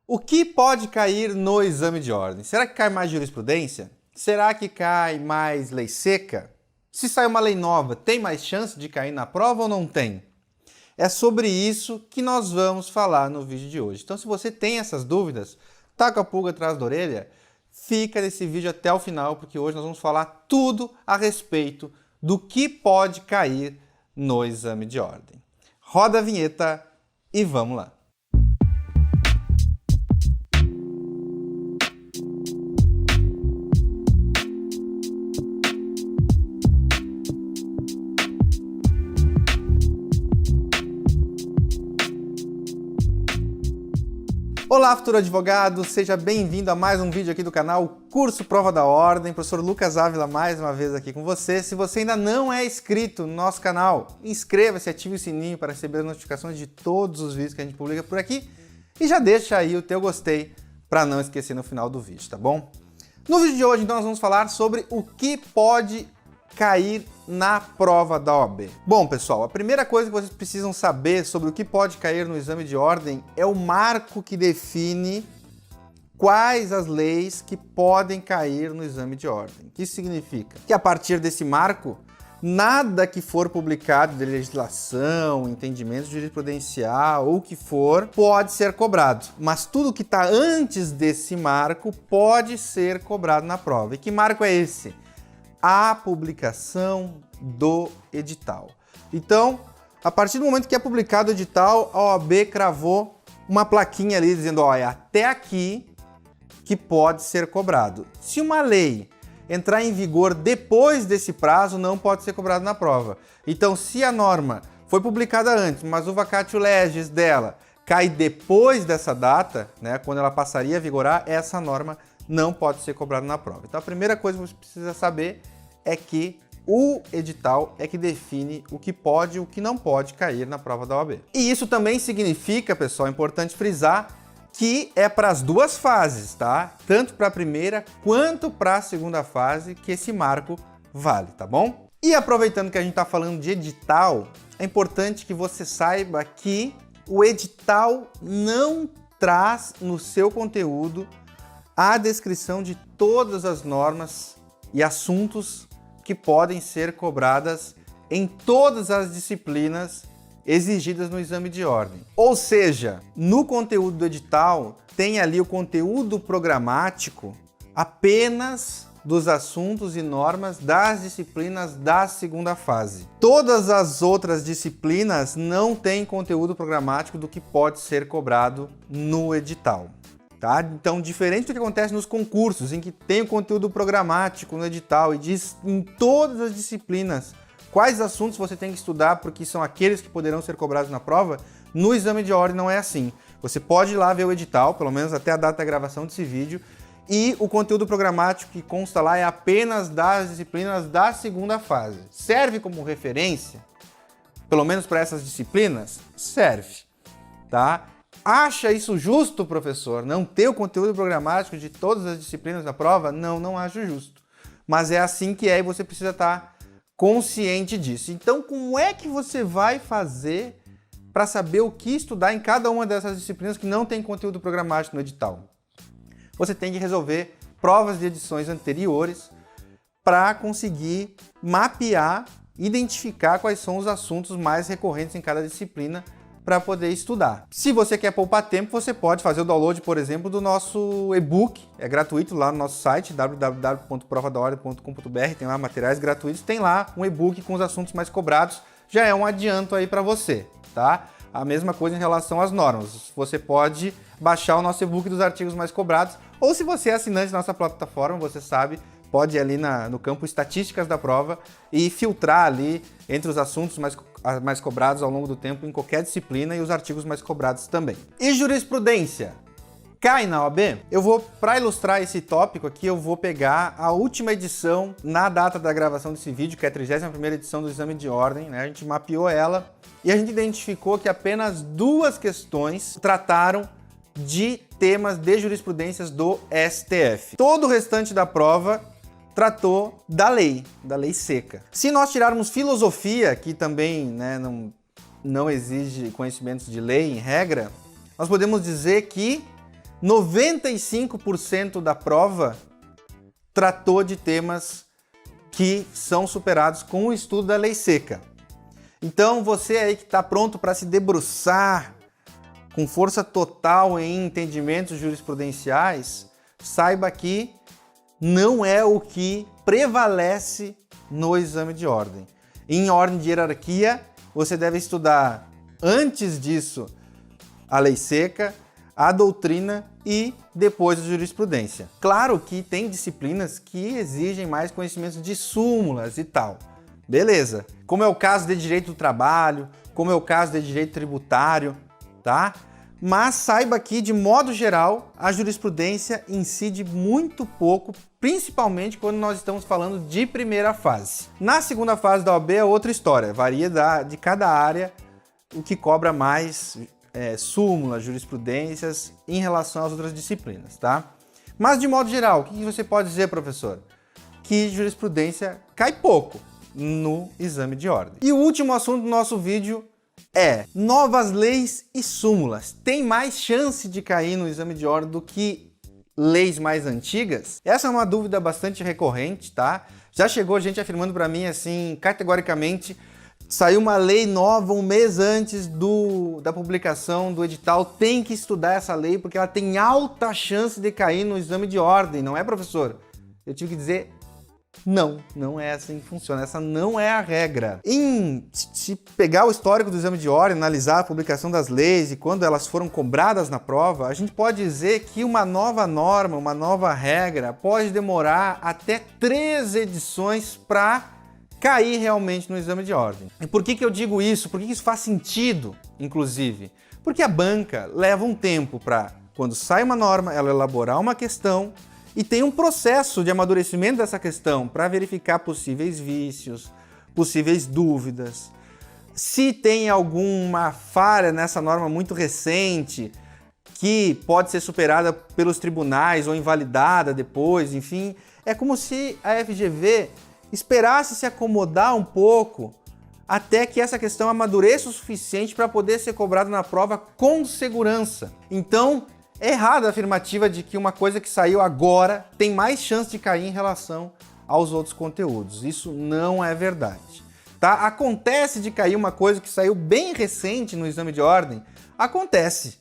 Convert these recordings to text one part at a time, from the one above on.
O que pode cair no exame de ordem? Será que cai mais jurisprudência? Será que cai mais lei seca? Se sai uma lei nova, tem mais chance de cair na prova ou não tem? É sobre isso que nós vamos falar no vídeo de hoje. Então, se você tem essas dúvidas, tá com a pulga atrás da orelha, fica nesse vídeo até o final, porque hoje nós vamos falar tudo a respeito do que pode cair no exame de ordem. Roda a vinheta e vamos lá. Olá, futuro advogado, seja bem-vindo a mais um vídeo aqui do canal Curso Prova da Ordem. Professor Lucas Ávila mais uma vez aqui com você. Se você ainda não é inscrito no nosso canal, inscreva-se, ative o sininho para receber as notificações de todos os vídeos que a gente publica por aqui e já deixa aí o teu gostei para não esquecer no final do vídeo, tá bom? No vídeo de hoje, então, nós vamos falar sobre o que pode cair na prova da OAB. Bom, pessoal, a primeira coisa que vocês precisam saber sobre o que pode cair no exame de ordem é o marco que define quais as leis que podem cair no exame de ordem. O que isso significa? Que a partir desse marco, nada que for publicado de legislação, entendimento jurisprudencial ou o que for, pode ser cobrado. Mas tudo que está antes desse marco pode ser cobrado na prova. E que marco é esse? A publicação do edital. Então, a partir do momento que é publicado o edital, a OAB cravou uma plaquinha ali dizendo, ó, é até aqui que pode ser cobrado. Se uma lei entrar em vigor depois desse prazo, não pode ser cobrado na prova. Então, se a norma foi publicada antes, mas o vacatio legis dela cai depois dessa data, né, quando ela passaria a vigorar, essa norma não pode ser cobrada na prova. Então, a primeira coisa que você precisa saber é que o edital é que define o que pode e o que não pode cair na prova da OAB. E isso também significa, pessoal, é importante frisar, que é para as duas fases, tá? Tanto para a primeira quanto para a segunda fase que esse marco vale, tá bom? E aproveitando que a gente está falando de edital, é importante que você saiba que o edital não traz no seu conteúdo a descrição de todas as normas e assuntos que podem ser cobradas em todas as disciplinas exigidas no exame de ordem. Ou seja, no conteúdo do edital tem ali o conteúdo programático apenas dos assuntos e normas das disciplinas da segunda fase. Todas as outras disciplinas não têm conteúdo programático do que pode ser cobrado no edital. Tá? Então, diferente do que acontece nos concursos, em que tem o conteúdo programático no edital e diz em todas as disciplinas quais assuntos você tem que estudar porque são aqueles que poderão ser cobrados na prova, no exame de ordem não é assim. Você pode ir lá ver o edital, pelo menos até a data da gravação desse vídeo, e o conteúdo programático que consta lá é apenas das disciplinas da segunda fase. Serve como referência, pelo menos para essas disciplinas? Serve, tá? Acha isso justo, professor? Não ter o conteúdo programático de todas as disciplinas da prova? Não, não acho justo. Mas é assim que é e você precisa estar consciente disso. Então, como é que você vai fazer para saber o que estudar em cada uma dessas disciplinas que não tem conteúdo programático no edital? Você tem que resolver provas de edições anteriores para conseguir mapear, identificar quais são os assuntos mais recorrentes em cada disciplina para poder estudar. Se você quer poupar tempo, você pode fazer o download, por exemplo, do nosso e-book. É gratuito lá no nosso site, www.provadaordem.com.br, tem lá materiais gratuitos, tem lá um e-book com os assuntos mais cobrados, já é um adianto aí para você, tá? A mesma coisa em relação às normas. Você pode baixar o nosso e-book dos artigos mais cobrados, ou se você é assinante da nossa plataforma, você sabe, pode ir ali no campo estatísticas da prova e filtrar ali entre os assuntos mais cobrados ao longo do tempo em qualquer disciplina e os artigos mais cobrados também. E jurisprudência? Cai na OAB? Para ilustrar esse tópico aqui, eu vou pegar a última edição na data da gravação desse vídeo, que é a 31ª edição do exame de ordem, né? A gente mapeou ela e a gente identificou que apenas 2 questões trataram de temas de jurisprudências do STF. Todo o restante da prova tratou da lei seca. Se nós tirarmos filosofia, que também, né, não exige conhecimentos de lei em regra, nós podemos dizer que 95% da prova tratou de temas que são superados com o estudo da lei seca. Então você aí que está pronto para se debruçar com força total em entendimentos jurisprudenciais, saiba que não é o que prevalece no exame de ordem. Em ordem de hierarquia, você deve estudar antes disso a lei seca, a doutrina e depois a jurisprudência. Claro que tem disciplinas que exigem mais conhecimentos de súmulas e tal. Beleza. Como é o caso de direito do trabalho, como é o caso de direito tributário, tá? Mas saiba que, de modo geral, a jurisprudência incide muito pouco, principalmente quando nós estamos falando de primeira fase. Na segunda fase da OAB é outra história, varia de cada área o que cobra mais súmulas, jurisprudências em relação às outras disciplinas, tá? Mas, de modo geral, o que você pode dizer, professor? Que jurisprudência cai pouco no exame de ordem. E o último assunto do nosso vídeo é novas leis e súmulas. Tem mais chance de cair no exame de ordem do que leis mais antigas? Essa é uma dúvida bastante recorrente, tá? Já chegou gente afirmando para mim assim, categoricamente, saiu uma lei nova um mês antes da publicação do edital, tem que estudar essa lei porque ela tem alta chance de cair no exame de ordem, não é, professor? Eu tive que dizer não, não é assim que funciona, essa não é a regra. Se pegar o histórico do exame de ordem, analisar a publicação das leis e quando elas foram cobradas na prova, a gente pode dizer que uma nova norma, uma nova regra pode demorar até 3 edições para cair realmente no exame de ordem. E por que eu digo isso? Por que isso faz sentido, inclusive? Porque a banca leva um tempo para, quando sai uma norma, ela elaborar uma questão e tem um processo de amadurecimento dessa questão para verificar possíveis vícios, possíveis dúvidas. Se tem alguma falha nessa norma muito recente, que pode ser superada pelos tribunais ou invalidada depois, enfim, é como se a FGV esperasse se acomodar um pouco até que essa questão amadureça o suficiente para poder ser cobrada na prova com segurança. Então, é errada a afirmativa de que uma coisa que saiu agora tem mais chance de cair em relação aos outros conteúdos. Isso não é verdade. Tá? Acontece de cair uma coisa que saiu bem recente no exame de ordem, acontece,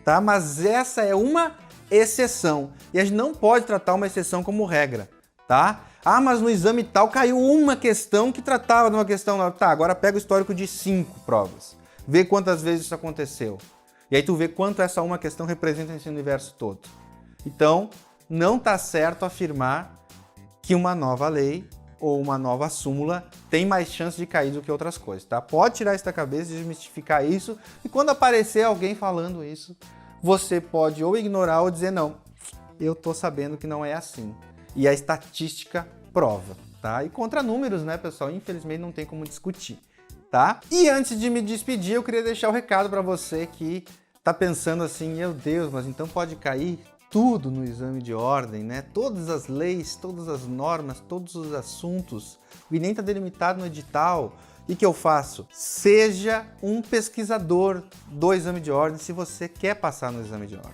tá? Mas essa é uma exceção e a gente não pode tratar uma exceção como regra, tá? Ah, mas no exame tal caiu uma questão que tratava de uma questão. Tá, agora pega o histórico de 5 provas, vê quantas vezes isso aconteceu. E aí tu vê quanto essa uma questão representa nesse universo todo. Então, não está certo afirmar que uma nova lei ou uma nova súmula tem mais chance de cair do que outras coisas, tá? Pode tirar isso da cabeça e desmistificar isso, e quando aparecer alguém falando isso, você pode ou ignorar ou dizer não, eu tô sabendo que não é assim. E a estatística prova, tá? E contra números, né, pessoal? Infelizmente não tem como discutir. Tá? E antes de me despedir, eu queria deixar o recado para você que tá pensando assim, meu Deus, mas então pode cair tudo no exame de ordem, né? Todas as leis, todas as normas, todos os assuntos, e nem tá delimitado no edital. E o que eu faço? Seja um pesquisador do exame de ordem se você quer passar no exame de ordem.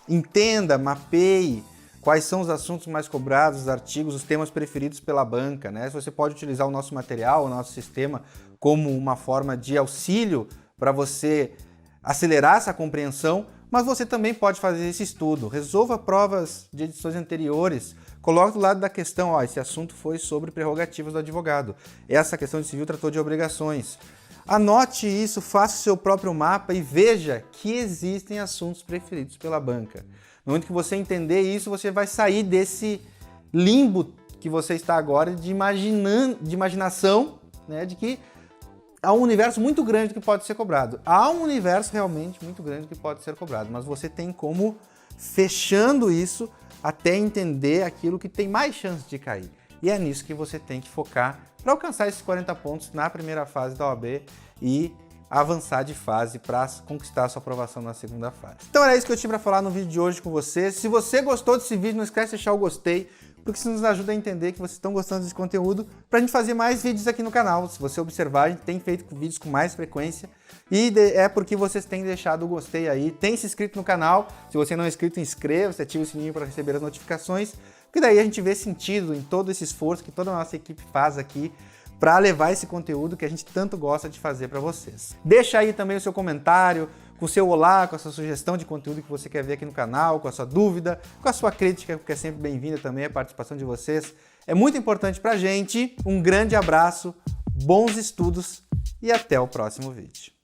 Entenda, mapeie quais são os assuntos mais cobrados, os artigos, os temas preferidos pela banca, né? Você pode utilizar o nosso material, o nosso sistema como uma forma de auxílio para você acelerar essa compreensão, mas você também pode fazer esse estudo. Resolva provas de edições anteriores, coloque do lado da questão, ó, esse assunto foi sobre prerrogativas do advogado, essa questão de civil tratou de obrigações. Anote isso, faça o seu próprio mapa e veja que existem assuntos preferidos pela banca. No momento que você entender isso, você vai sair desse limbo que você está agora de imaginação, né, de que há um universo muito grande que pode ser cobrado. Há um universo realmente muito grande que pode ser cobrado, mas você tem como fechando isso até entender aquilo que tem mais chance de cair. E é nisso que você tem que focar para alcançar esses 40 pontos na primeira fase da OAB e avançar de fase para conquistar a sua aprovação na segunda fase. Então era isso que eu tinha para falar no vídeo de hoje com você. Se você gostou desse vídeo, não esquece de deixar o gostei, porque isso nos ajuda a entender que vocês estão gostando desse conteúdo para a gente fazer mais vídeos aqui no canal. Se você observar, a gente tem feito vídeos com mais frequência e é porque vocês têm deixado o gostei aí, tem se inscrito no canal. Se você não é inscrito, inscreva-se, ative o sininho para receber as notificações, porque daí a gente vê sentido em todo esse esforço que toda a nossa equipe faz aqui para levar esse conteúdo que a gente tanto gosta de fazer para vocês. Deixa aí também o seu comentário, com o seu olá, com a sua sugestão de conteúdo que você quer ver aqui no canal, com a sua dúvida, com a sua crítica, porque é sempre bem-vinda também a participação de vocês. É muito importante pra gente. Um grande abraço, bons estudos e até o próximo vídeo.